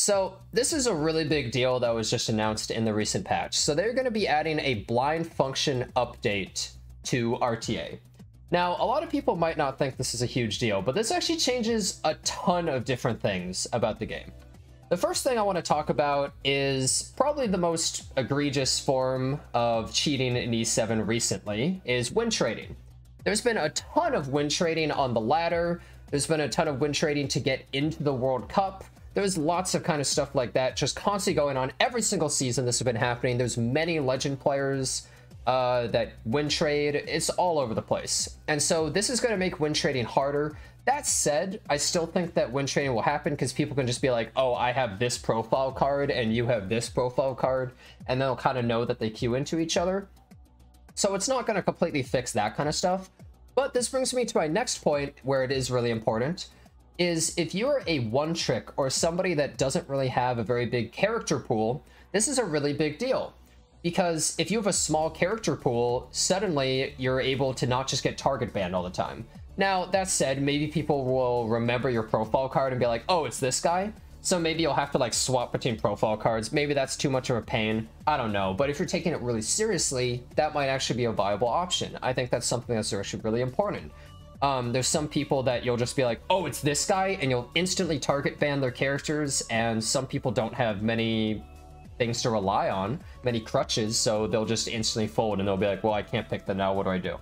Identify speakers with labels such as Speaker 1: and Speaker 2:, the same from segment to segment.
Speaker 1: So this is a really big deal that was just announced in the recent patch. So they're going to be adding a blind function update to RTA. Now, a lot of people might not think this is a huge deal, but this actually changes a ton of different things about the game. The first thing I want to talk about is probably the most egregious form of cheating in E7 recently is win trading. There's been a ton of win trading on the ladder. There's been a ton of win trading to get into the World Cup. There's lots of kind of stuff like that just constantly going on. Every single season this has been happening. There's many legend players that win trade. It's all over the place. And so this is going to make win trading harder. That said, I still think that win trading will happen because people can just be like, oh, I have this profile card and you have this profile card, and they'll kind of know that they queue into each other. So it's not going to completely fix that kind of stuff. But this brings me to my next point where it is really important, is if you're a one trick or somebody that doesn't really have a very big character pool, this is a really big deal. Because if you have a small character pool, suddenly you're able to not just get target banned all the time. Now, that said, maybe people will remember your profile card and be like, oh, it's this guy? So maybe you'll have to like swap between profile cards. Maybe that's too much of a pain. I don't know. But if you're taking it really seriously, that might actually be a viable option. I think that's something that's actually really important. There's some people that you'll just be like, oh, it's this guy, and you'll instantly target ban their characters, and some people don't have many things to rely on, many crutches, so they'll just instantly fold, and they'll be like, well, I can't pick them now, what do I do?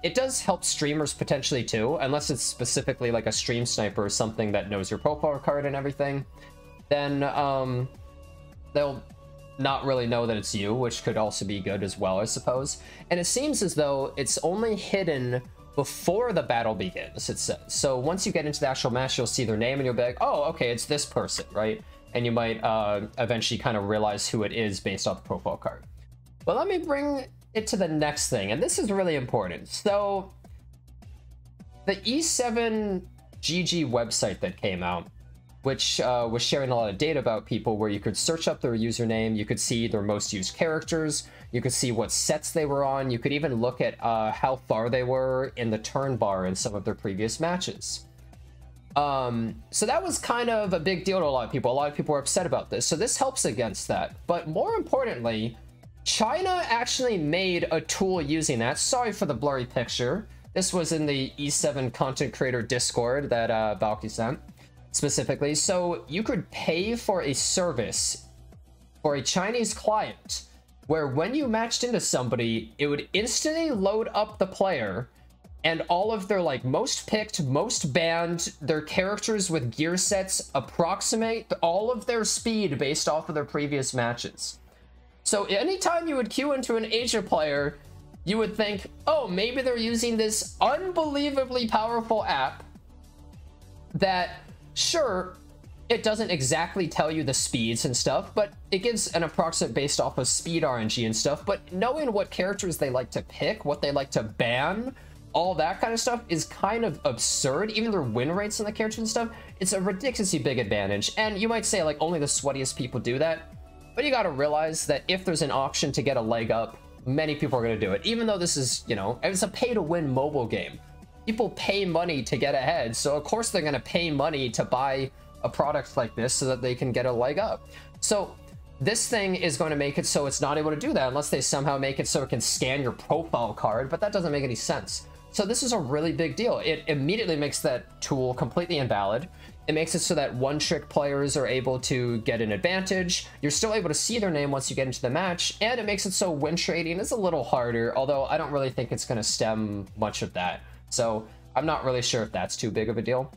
Speaker 1: It does help streamers potentially too, unless it's specifically like a stream sniper or something that knows your profile card and everything. Then they'll not really know that it's you, which could also be good as well, I suppose. And it seems as though it's only hidden before the battle begins, it says. So once you get into the actual match, you'll see their name and you'll be like, oh, okay, it's this person, right? And you might eventually kind of realize who it is based off the profile card. But let me bring it to the next thing, and this is really important. So the E7 GG website that came out, which was sharing a lot of data about people, where you could search up their username, you could see their most used characters, you could see what sets they were on, you could even look at how far they were in the turn bar in some of their previous matches. So that was kind of a big deal to a lot of people. A lot of people were upset about this, so this helps against that. But more importantly, China actually made a tool using that. Sorry for the blurry picture. This was in the E7 content creator Discord that Valky sent specifically. So you could pay for a service for a Chinese client where when you matched into somebody, it would instantly load up the player and all of their like most picked, most banned, their characters with gear sets approximate all of their speed based off of their previous matches. So anytime you would queue into an Asia player, you would think, oh, maybe they're using this unbelievably powerful app that, sure, it doesn't exactly tell you the speeds and stuff, but it gives an approximate based off of speed RNG and stuff. But knowing what characters they like to pick, what they like to ban, all that kind of stuff is kind of absurd. Even their win rates on the characters and stuff, it's a ridiculously big advantage. And you might say, like, only the sweatiest people do that. But you got to realize that if there's an option to get a leg up, many people are going to do it. Even though this is, you know, it's a pay-to-win mobile game. People pay money to get ahead, so of course they're going to pay money to buy a product like this so that they can get a leg up. So this thing is going to make it so it's not able to do that unless they somehow make it so it can scan your profile card, but that doesn't make any sense. So this is a really big deal. It immediately makes that tool completely invalid. It makes it so that one-trick players are able to get an advantage. You're still able to see their name once you get into the match, and it makes it so win trading is a little harder, although I don't really think it's going to stem much of that. So I'm not really sure if that's too big of a deal.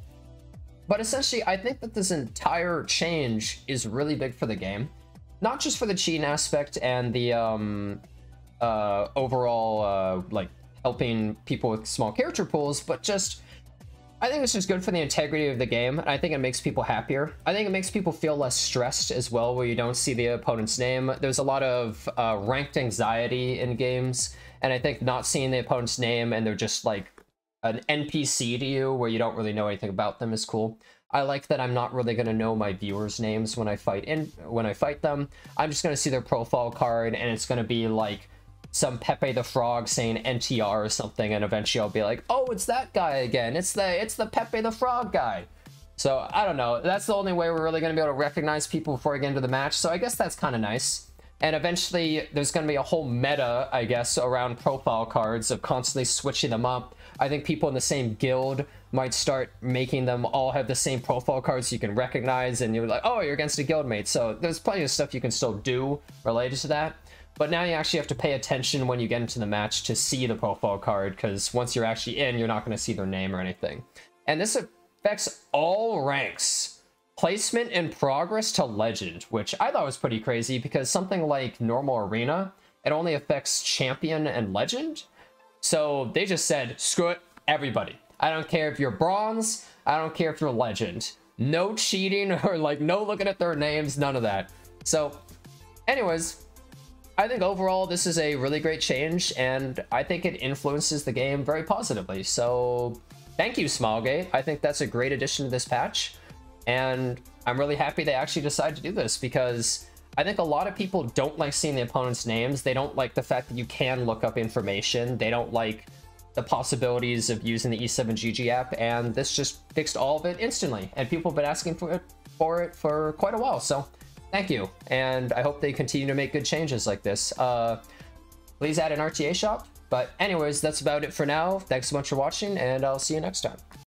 Speaker 1: But essentially, I think that this entire change is really big for the game. Not just for the cheating aspect and the overall, like, helping people with small character pools, but just, I think it's just good for the integrity of the game. And I think it makes people happier. I think it makes people feel less stressed as well, where you don't see the opponent's name. There's a lot of ranked anxiety in games, and I think not seeing the opponent's name and they're just like an NPC to you where you don't really know anything about them is cool. I like that I'm not really going to know my viewers' names when I fight them. I'm just going to see their profile card, and it's going to be like some Pepe the Frog saying NTR or something, and eventually I'll be like, oh, it's that guy again. It's the Pepe the Frog guy. So I don't know. That's the only way we're really going to be able to recognize people before we get into the match. So I guess that's kind of nice. And eventually there's going to be a whole meta, I guess, around profile cards of constantly switching them up. I think people in the same guild might start making them all have the same profile cards you can recognize, and you're like, oh, you're against a guildmate. So there's plenty of stuff you can still do related to that. But now you actually have to pay attention when you get into the match to see the profile card, because once you're actually in, you're not going to see their name or anything. And this affects all ranks. Placement in progress to legend, which I thought was pretty crazy, because something like normal arena, it only affects champion and legend. So they just said, screw it, everybody. I don't care if you're bronze, I don't care if you're legend. No cheating or like no looking at their names, none of that. So anyways, I think overall this is a really great change, and I think it influences the game very positively. So thank you, Smilegate. I think that's a great addition to this patch. And I'm really happy they actually decided to do this, because I think a lot of people don't like seeing the opponent's names. They don't like the fact that you can look up information. They don't like the possibilities of using the E7GG app, and this just fixed all of it instantly. And people have been asking for it for quite a while, so thank you. And I hope they continue to make good changes like this. Please add an RTA shop. But anyways, that's about it for now. Thanks so much for watching, and I'll see you next time.